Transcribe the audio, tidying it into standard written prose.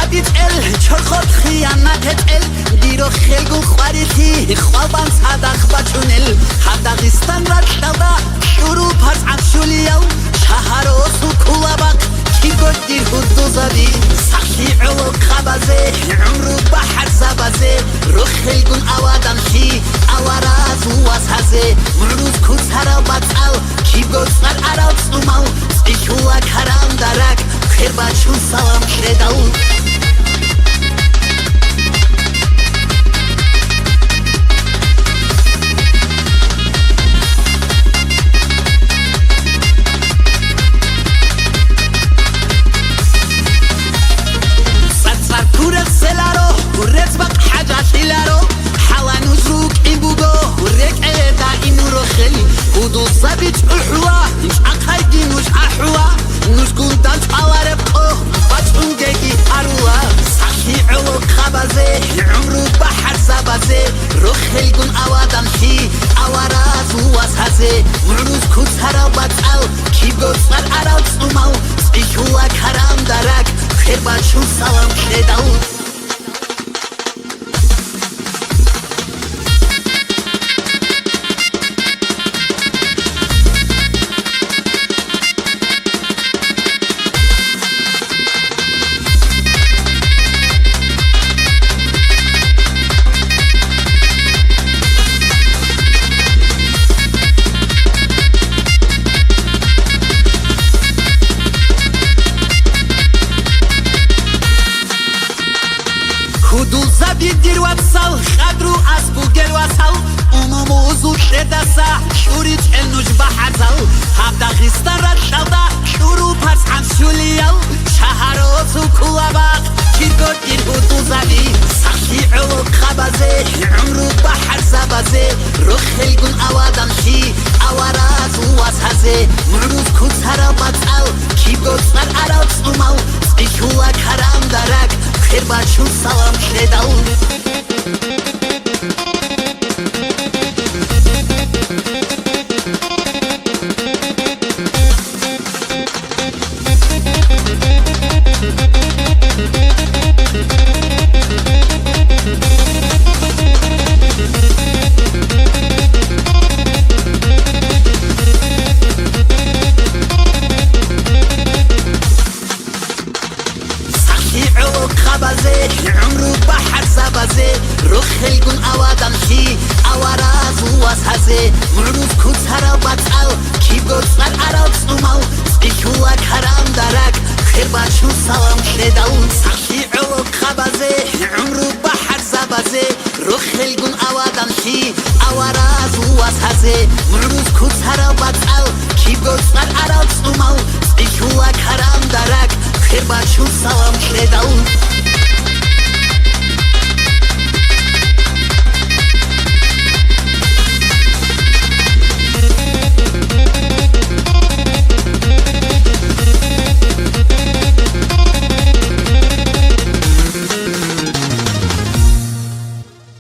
زبیت ال چرخات خیانت ال دیرو خلگو خواریتی خوابان صدق بچونل حداقستان رشتادا شروع پس عمشولیو شهر و سکولابق کی گردیر حدو زبی سخی علو خبازه عمرو بحر زبازه رو خلگون اوادان خی اواراز و واسهزه مروز کسرا بطل کی گوزر عرب سومال سیشولا کرام درک خیر بچون سلام کردال زبيت أحوا مش عقايدي مش أحوا مش قلدان تعوارب باتون جيجي أروا صحي علو خبازي عمرو بحر زبازي روخ الجون أوادان خي أواراز وواسهزي مروز كسرا بطل كي بوصر عرب سومال سيشولا كرام درك خير باشو سلام كردال دیر وصل خدرو از بوگل وصل موضوع شدسا شوريت النوج بحزل حداقستان رشادا شروع پس عمشولیو شهر و سکولابق کی گردیر حدو زبی سخی علو خبازه عمرو بحر زبازه رو خلگون اوادان خی اواراز و واسهزه مروز کسرا بطل کی گوزر عرب سومال سیشولا کرام درک خیر باشو سلام کردال عمرو بحر زبازه رو خلگون اوادان خی اواراز و واسهزه مروز کسرا بطل کی گوزر عرب سومال سیشولا کرام درک خیر باشو سلام کردال سخی علو خبازه عمرو بحر زبازه رو خلگون اوادان خی اواراز و واسهزه مروز کسرا بطل کی گوزر عرب سومال سیشولا کرام درک خیر باشو سلام کردال